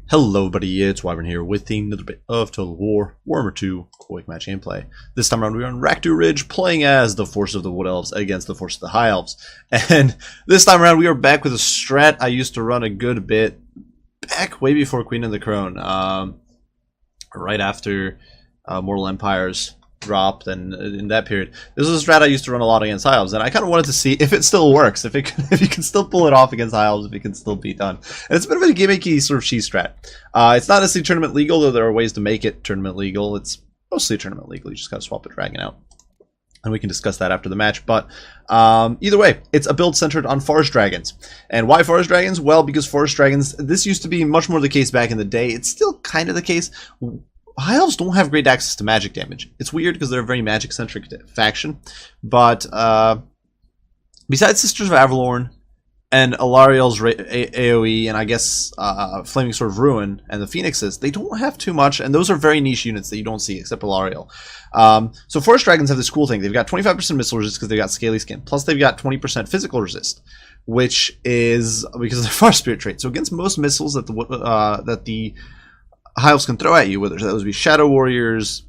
Hello everybody, it's Wyvern here with another bit of Total War, Warhammer 2, quick match gameplay. This time around we are on Rakdu Ridge playing as the Force of the Wood Elves against the Force of the High Elves. And this time around we are back with a strat I used to run a good bit back way before Queen of the Crown. Right after Mortal Empires dropped, and in that period this was a strat I used to run a lot against High Elves, and I kind of wanted to see if it still works, if you can still pull it off against High Elves, if it can still be done. And it's a bit of a gimmicky sort of cheese strat. It's not necessarily tournament legal, though there are ways to make it tournament legal. It's mostly tournament legal. You just gotta swap a dragon out, and we can discuss that after the match. But either way, it's a build centered on forest dragons. And why forest dragons? Well, because forest dragons, this used to be much more the case back in the day. It's still kind of the case. High Elves don't have great access to magic damage. It's weird because they're a very magic-centric faction. But besides Sisters of Avalorn and Alariel's AoE, and I guess Flaming Sword of Ruin and the Phoenixes, they don't have too much, and those are very niche units that you don't see, except Alariel. So Forest Dragons have this cool thing. They've got 25% missile resist because they've got Scaly Skin, plus they've got 20% physical resist, which is because of their Far Spirit trait. So against most missiles that the High Elves can throw at you, whether those be Shadow Warriors,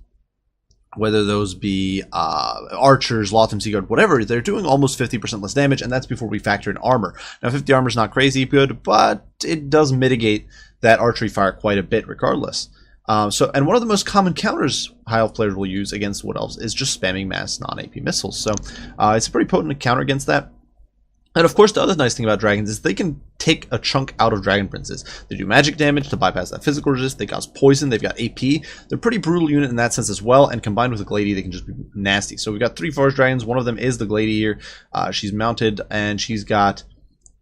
whether those be Archers, Lotham Seaguard, whatever, they're doing almost 50% less damage, and that's before we factor in armor. Now, 50 armor is not crazy good, but it does mitigate that archery fire quite a bit regardless. And one of the most common counters High Elf players will use against Wood Elves is just spamming mass non-AP missiles. So it's a pretty potent counter against that. And of course, the other nice thing about dragons is they can take a chunk out of dragon princes. They do magic damage to bypass that physical resist. They cause poison. They've got AP. They're a pretty brutal unit in that sense as well. And combined with the Glady, they can just be nasty. So we've got 3 forest dragons. One of them is the Glady here. She's mounted, and she's got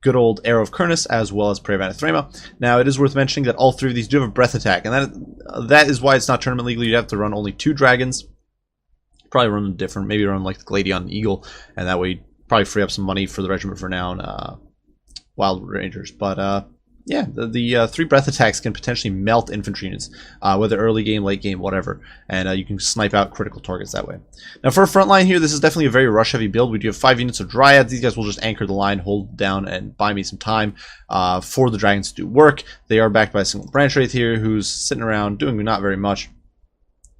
good old Arrow of Kurnus as well as Prey of Anathrema. Now, it is worth mentioning that all 3 of these do have a breath attack, and that is why it's not tournament legal. You'd have to run only 2 dragons. Probably run them different. Maybe run like the Glady on an Eagle, and that way probably free up some money for the Regiment for now and Wild Rangers. But yeah, the 3 breath attacks can potentially melt infantry units, whether early game, late game, whatever, and you can snipe out critical targets that way. Now for a front line here, this is definitely a very rush heavy build. We do have 5 units of Dryads. These guys will just anchor the line, hold down, and buy me some time for the dragons to do work. They are backed by a single branch wraith here who's sitting around doing not very much.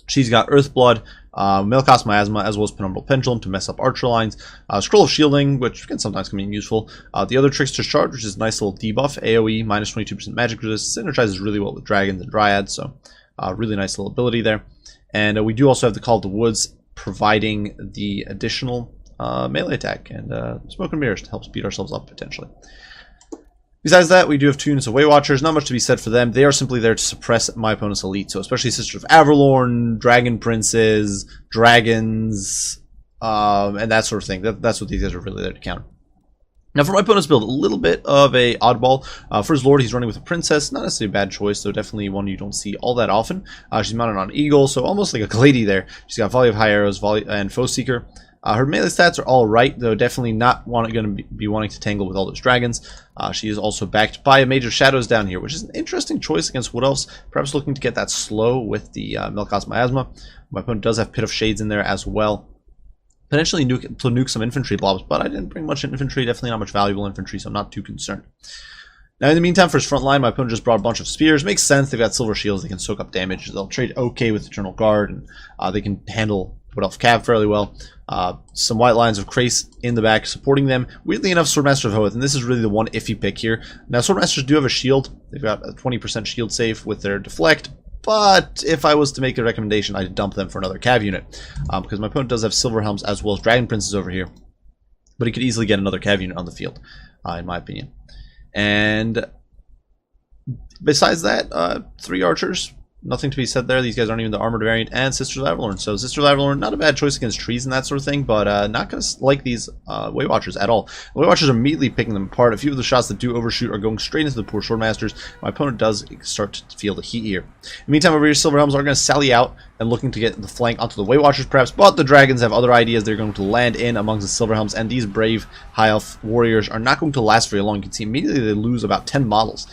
She's got Earthblood, Milkos Miasma, as well as Penumbral Pendulum to mess up archer lines. Scroll of Shielding, which can sometimes come in useful. The other Trickster's Charge, which is a nice little debuff. AoE, minus 22% magic resist. Synergizes really well with dragons and dryads, so really nice little ability there. And we do also have the Call of the Woods, providing the additional melee attack, and Smoke and Mirrors to help speed ourselves up potentially. Besides that, we do have 2 units of Way Watchers. Not much to be said for them. They are simply there to suppress my opponent's elite. So especially Sisters of Avalorn, Dragon Princes, Dragons, and that sort of thing. That's what these guys are really there to counter. Now for my opponent's build, a little bit of a oddball. For his Lord, he's running with a Princess. Not necessarily a bad choice, though definitely one you don't see all that often. She's mounted on Eagle, so almost like a Glady there. She's got Volley of High Arrows, Volley and Foe Seeker. Her melee stats are all right, though definitely not going to be wanting to tangle with all those dragons. She is also backed by a Major Shadows down here, which is an interesting choice against Wood Elves. Perhaps looking to get that slow with the Milkos Miasma. My opponent does have Pit of Shades in there as well. Potentially to nuke some infantry blobs, but I didn't bring much infantry. Definitely not much valuable infantry, so I'm not too concerned. Now, in the meantime, for his front line, my opponent just brought a bunch of spears. Makes sense. They've got silver shields. They can soak up damage. They'll trade okay with Eternal Guard, and they can handle Wood Elf Cav fairly well. Some white lines of Krace in the back supporting them. Weirdly enough, Swordmaster of Hoeth, and this is really the one iffy pick here. Now, Swordmasters do have a shield. They've got a 20% shield save with their deflect, but if I was to make a recommendation, I'd dump them for another Cav unit, because my opponent does have Silver Helms as well as Dragon Princes over here, but he could easily get another Cav unit on the field, in my opinion. And besides that, 3 archers. Nothing to be said there. These guys aren't even the armored variant, and Sisters of Avalorn. So Sisters of Avalorn, not a bad choice against trees and that sort of thing, but not going to like these Way Watchers at all. The Way Watchers are immediately picking them apart. A few of the shots that do overshoot are going straight into the poor Swordmasters. My opponent does start to feel the heat here. In the meantime, over here, Silver Helms are going to sally out and looking to get the flank onto the Way Watchers perhaps, but the Dragons have other ideas. They're going to land in amongst the Silver Helms, and these brave High Elf warriors are not going to last very long. You can see immediately they lose about 10 models.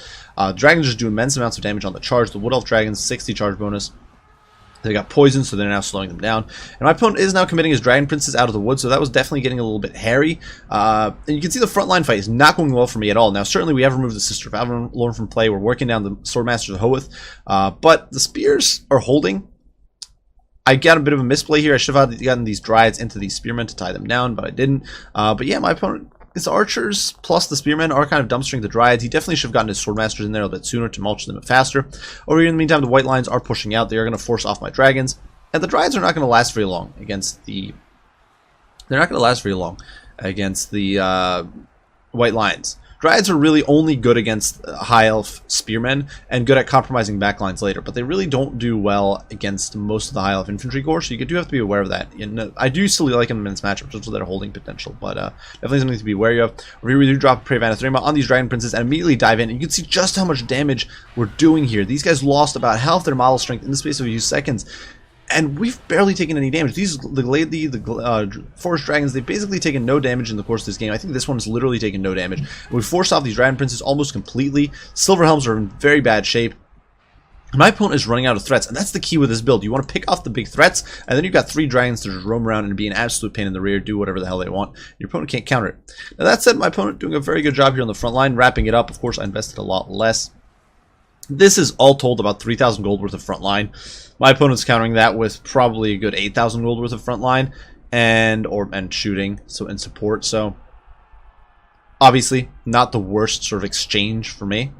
Dragons just do immense amounts of damage on the charge. The Wood Elf Dragons, 60 charge bonus. They got poison, so they're now slowing them down. And my opponent is now committing his Dragon Princess out of the wood, so that was definitely getting a little bit hairy. And you can see the frontline fight is not going well for me at all. Now, certainly we have removed the Sister of Avalorn from play. We're working down the Swordmasters of Hoeth. But the spears are holding. I got a bit of a misplay here. I should have gotten these Dryads into these Spearmen to tie them down, but I didn't. But yeah, my opponent... His archers plus the spearmen are kind of dumpstering the dryads. He definitely should have gotten his swordmasters in there a little bit sooner to mulch them faster. Over here in the meantime, the white lines are pushing out. They are going to force off my dragons. And the dryads are not going to last very long against the... They're not going to last very long against the white lines. Dryads are really only good against high elf spearmen and good at compromising backlines later, but they really don't do well against most of the high elf infantry corps, so you do have to be aware of that. And I do still like them in this matchup, just with their holding potential, but definitely something to be wary of. Over here we do drop Prey of Anathema on these Dragon Princes and immediately dive in, and you can see just how much damage we're doing here. These guys lost about half their model strength in the space of a few seconds. And we've barely taken any damage. These, the Forest Dragons, they've basically taken no damage in the course of this game. I think this one's literally taken no damage. We forced off these Dragon Princes almost completely. Silver Helms are in very bad shape. My opponent is running out of threats, and that's the key with this build. You want to pick off the big threats, and then you've got 3 dragons to just roam around and be an absolute pain in the rear, do whatever the hell they want. Your opponent can't counter it. Now that said, my opponent doing a very good job here on the front line, wrapping it up. Of course, I invested a lot less. This is all told about 3,000 gold worth of front line. My opponent's countering that with probably a good 8,000 gold worth of front line and shooting, so in support. So obviously not the worst sort of exchange for me.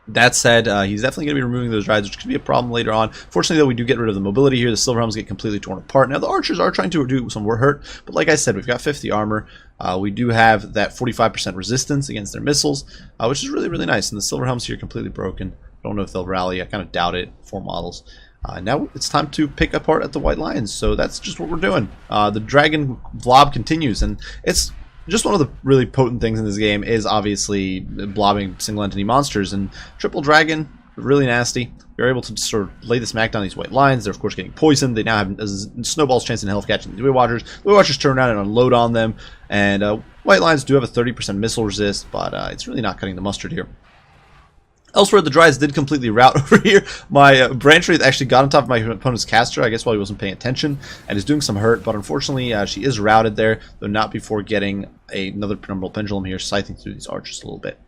That said, he's definitely going to be removing those rides, which could be a problem later on. Fortunately, though, we do get rid of the mobility here. The Silver Helms get completely torn apart. Now, the archers are trying to do some hurt, but like I said, we've got 50 armor. We do have that 45% resistance against their missiles, which is really, really nice. And the Silver Helms here completely broken. I don't know if they'll rally. I kind of doubt it. 4 models. Now it's time to pick apart at the White Lions, so that's just what we're doing. The Dragon Vlob continues, and it's... just one of the really potent things in this game is obviously blobbing single entity monsters, and Triple Dragon, really nasty. You're able to sort of lay the smack down these white lines. They're of course getting poisoned. They now have a snowball's chance in hell of catching these Weight Watchers. The Weight Watchers turn around and unload on them, and white lines do have a 30% missile resist, but it's really not cutting the mustard here. Elsewhere, the Dryads did completely rout over here. My Branch Wraith actually got on top of my opponent's caster, I guess while he wasn't paying attention, and is doing some hurt, but unfortunately she is routed there, though not before getting another Penumbral Pendulum here, scything through these archers a little bit.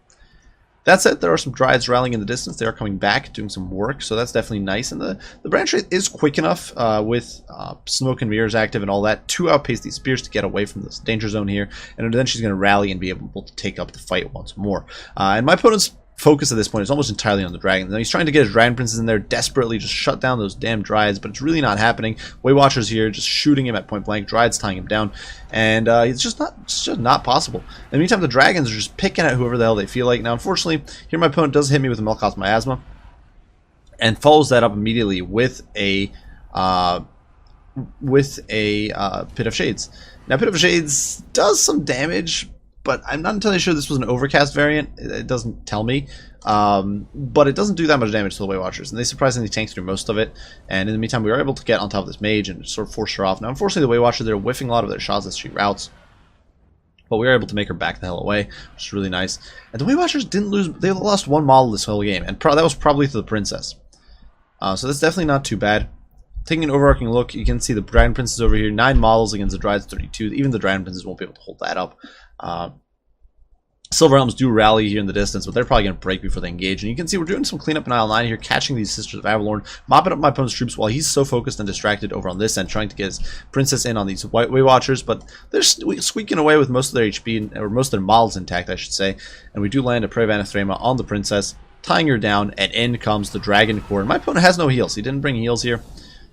That said, there are some Dryads rallying in the distance. They are coming back, doing some work, so that's definitely nice. And the Branch Wraith is quick enough with Smoke and Mirrors active and all that to outpace these spears to get away from this danger zone here, and then she's going to rally and be able to take up the fight once more. And my opponent's focus at this point is almost entirely on the dragons. Now he's trying to get his Dragon Princes in there, desperately just shut down those damn Dryads, but it's really not happening. Weight Watchers here just shooting him at point blank, Dryads tying him down, and it's just not possible. In the meantime, the dragons are just picking at whoever the hell they feel like. Now unfortunately, here my opponent does hit me with a Melkoth Miasma, and follows that up immediately with a Pit of Shades. Now Pit of Shades does some damage, but I'm not entirely sure this was an Overcast variant. It doesn't tell me. But it doesn't do that much damage to the Weight Watchers, and they surprisingly tanked through most of it. And in the meantime, we were able to get on top of this mage and sort of force her off. Now, unfortunately, the Weight Watchers, they're whiffing a lot of their shots as she routes. But we were able to make her back the hell away, which is really nice. And the Weight Watchers didn't lose. They lost 1 model this whole game, and that was probably to the Princess. So that's definitely not too bad. Taking an overarching look, you can see the Dragon Princes over here. 9 models against the Dryads 32. Even the Dragon Princes won't be able to hold that up. Silver Helms do rally here in the distance, but they're probably going to break before they engage. And you can see we're doing some cleanup in Aisle 9 here, catching these Sisters of Avalorn, mopping up my opponent's troops while he's so focused and distracted over on this end, trying to get his Princess in on these Weight Watchers. But they're squeaking away with most of their HP, or most of their models intact, I should say. And we do land a Prey of Anathema on the Princess, tying her down, and in comes the Dragon Core. And my opponent has no heals. He didn't bring heals here.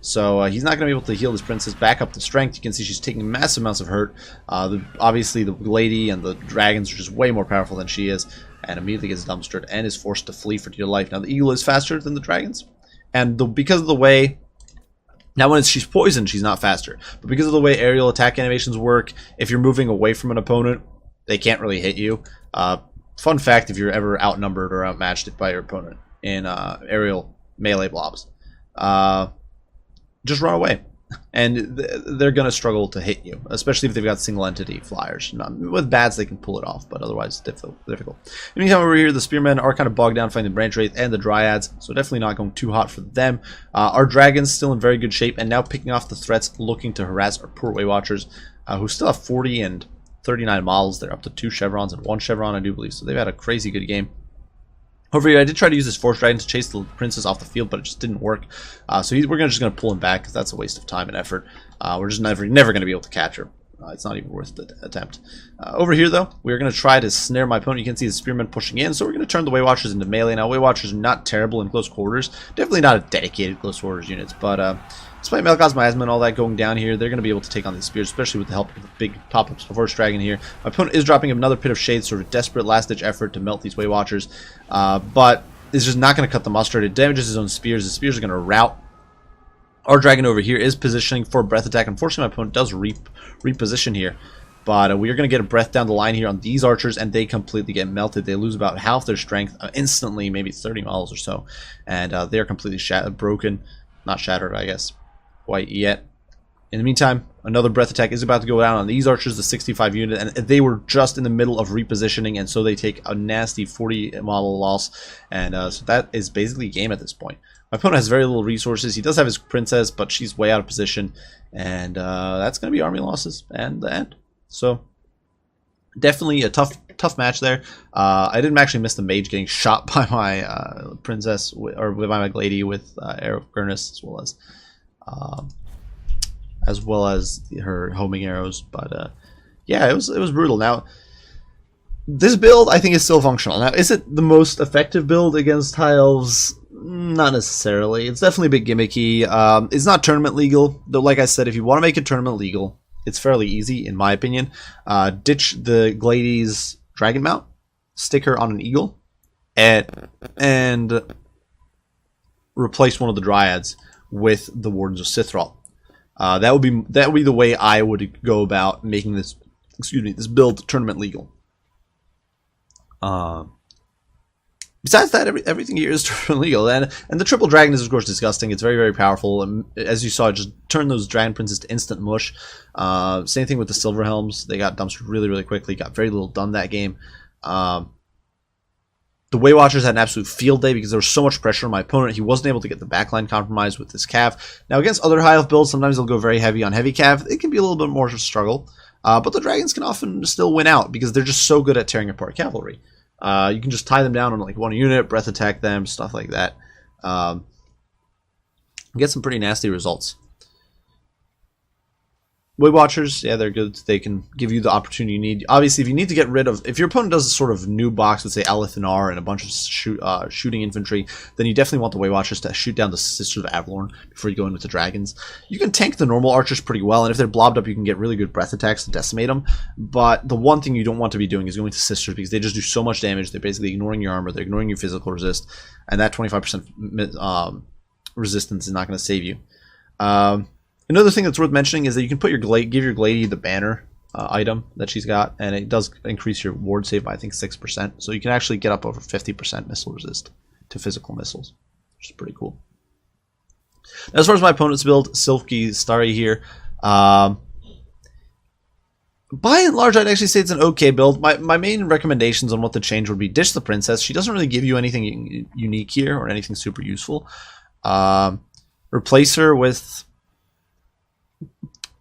So he's not going to be able to heal this Princess back up to strength. You can see she's taking massive amounts of hurt. Obviously, the lady and the dragons are just way more powerful than she is. And immediately gets dumpstered and is forced to flee for dear life. Now, the eagle is faster than the dragons. And because of the way... Now, when she's poisoned, she's not faster. But because of the way aerial attack animations work, if you're moving away from an opponent, they can't really hit you. Fun fact, if you're ever outnumbered or outmatched by your opponent in aerial melee blobs. Just run away. and they're going to struggle to hit you, especially if they've got single entity flyers. With bats, they can pull it off, but otherwise difficult. In the meantime, over here, the spearmen are kind of bogged down fighting the branch wraith and the dryads, so definitely not going too hot for them. Our dragons still in very good shape, and now picking off the threats looking to harass our poor Weight Watchers, who still have 40 and 39 models. They're up to 2 chevrons and 1 chevron, I do believe, so they've had a crazy good game. Over here, I did try to use this Force Dragon to chase the princess off the field, but it just didn't work. So we're just going to pull him back, because that's a waste of time and effort. We're just never going to be able to capture. It's not even worth the attempt. Over here, though, we're going to try to snare my opponent. You can see the spearmen pushing in, so we're going to turn the Weight Watchers into melee. Now, Weight Watchers are not terrible in close quarters. Definitely not a dedicated close quarters units, but despite Melchized's Miasma and all that going down here, they're going to be able to take on these spears, especially with the help of the big pop-ups of Force Dragon here. My opponent is dropping another Pit of Shade, sort of desperate last-ditch effort to melt these Weight Watchers, but it's just not going to cut the mustard. It damages his own spears. The spears are going to rout. Our dragon over here is positioning for a breath attack. Unfortunately, my opponent does reposition here, but we are going to get a breath down the line here on these archers, and they completely get melted. They lose about half their strength instantly, maybe 30 models or so, and they are completely broken. Not shattered, I guess, quite yet. In the meantime, another breath attack is about to go down on these archers, the 65 unit, and they were just in the middle of repositioning, and so they take a nasty 40 model loss, and so that is basically game at this point. My opponent has very little resources. He does have his princess, but she's way out of position, and that's going to be army losses and the end. So definitely a tough match there. I didn't actually miss the mage getting shot by my princess, or by my lady with arrow of Gurnus, as well as her homing arrows. But yeah, it was brutal. Now, this build I think is still functional. Now, is it the most effective build against high elves? Not necessarily. It's definitely a bit gimmicky. It's not tournament legal, though. Like I said, if you want to make it tournament legal, it's fairly easy, in my opinion. Ditch the Glady's dragon mount, stick her on an eagle, and replace one of the dryads with the Wardens of Sithrall. That would be the way I would go about making this build tournament legal. Besides that, everything here is tournament legal, and the triple dragon is of course disgusting. It's very, very powerful, and as you saw, it just turned those dragon princes to instant mush. Same thing with the silver helms; they got dumped really, really quickly. Got very little done that game. The Weight Watchers had an absolute field day because there was so much pressure on my opponent. He wasn't able to get the backline compromised with this cav. Now, against other high elf builds, sometimes they'll go very heavy on heavy cav. It can be a little bit more of a struggle, but the dragons can often still win out because they're just so good at tearing apart cavalry. You can just tie them down on like one unit, breath attack them, stuff like that. Get some pretty nasty results. Weight Watchers, yeah, they're good. They can give you the opportunity you need. Obviously, if you need to get rid of... If your opponent does a sort of new box with, say, Alethanar and a bunch of shooting infantry, then you definitely want the Weight Watchers to shoot down the Sisters of Avalorn before you go in with the dragons. You can tank the normal archers pretty well, and if they're blobbed up, you can get really good breath attacks to decimate them. But the one thing you don't want to be doing is going to Sisters, because they just do so much damage. They're basically ignoring your armor. They're ignoring your physical resist, and that 25% resistance is not going to save you. Another thing that's worth mentioning is that you can put give your Glady the banner item that she's got, and it does increase your ward save by, I think, 6%. So you can actually get up over 50% missile resist to physical missiles, which is pretty cool. Now, as far as my opponent's build, Silky Starry here. By and large, I'd actually say it's an okay build. My main recommendations on what to change would be ditch the princess. She doesn't really give you anything unique here or anything super useful. Replace her with...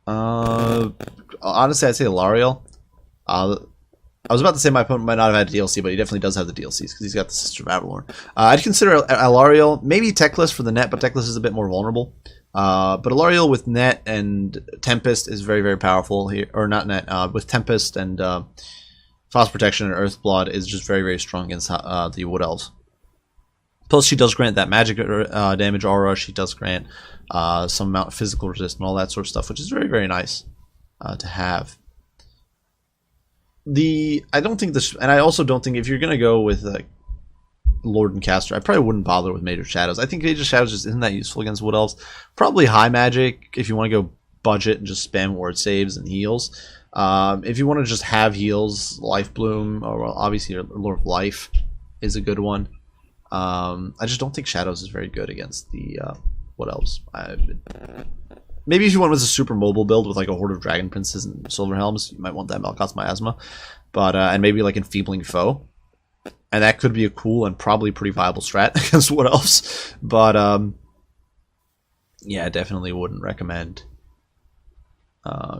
honestly, I'd say Alariel. I was about to say my opponent might not have had a DLC, but he definitely does have the DLCs because he's got the Sister of Avalorn. I'd consider Alariel, maybe Teclis for the net, but Teclis is a bit more vulnerable. But Alariel with net and Tempest is very, very powerful here. Or not net, with Tempest and Frost Protection and Earthblood is just very, very strong against the Wood Elves. Plus, she does grant that magic damage aura. She does grant some amount of physical resist and all that sort of stuff, which is very, very nice to have. I don't think this, and I also don't think if you're gonna go with Lord and Caster, I probably wouldn't bother with Mage of Shadows. I think Mage of Shadows just isn't that useful against Wood Elves. Probably high magic if you want to go budget and just spam ward saves and heals. If you want to just have heals, Life Bloom, or well, obviously Lord of Life is a good one. I just don't think Shadows is very good against the Wood Elves. maybe if you went with a super mobile build with like a horde of dragon princes and silver helms, you might want that Malkoth's miasma, but and maybe like enfeebling foe, and that could be a cool and probably pretty viable strat against Wood Elves. But yeah, definitely wouldn't recommend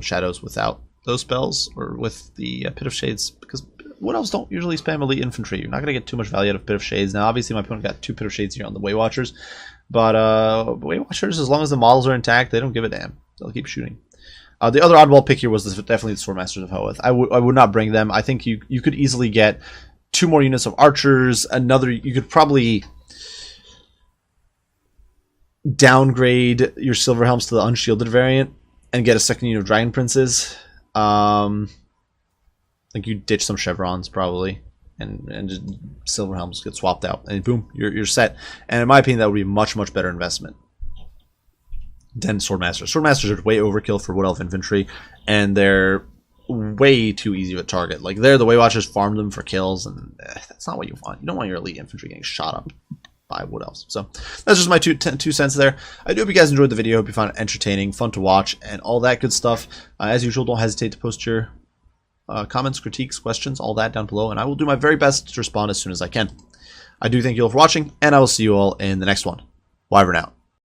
Shadows without those spells or with the Pit of Shades, because Wood Elves don't usually spam elite infantry. You're not going to get too much value out of Pit of Shades. Now, obviously, my opponent got 2 Pit of Shades here on the Way Watchers, but Way Watchers, as long as the models are intact, they don't give a damn. They'll keep shooting. The other oddball pick here was definitely the Swordmasters of Hoeth. I would not bring them. I think you could easily get 2 more units of archers. You could probably downgrade your Silver Helms to the unshielded variant and get a second unit of Dragon Princes. Like you ditch some chevrons probably, and just Silver Helms get swapped out, and boom, you're set. And in my opinion, that would be a much better investment than Swordmasters. Swordmasters are way overkill for Wood Elf infantry, and they're way too easy to target. Like the Way Watchers farm them for kills, and that's not what you want. You don't want your elite infantry getting shot up by Wood Elves. So that's just my two cents there. I do hope you guys enjoyed the video. Hope you found it entertaining, fun to watch, and all that good stuff. As usual, don't hesitate to post your comments, critiques, questions, all that down below, and I will do my very best to respond as soon as I can. I do thank you all for watching, and I will see you all in the next one. Wyvern out.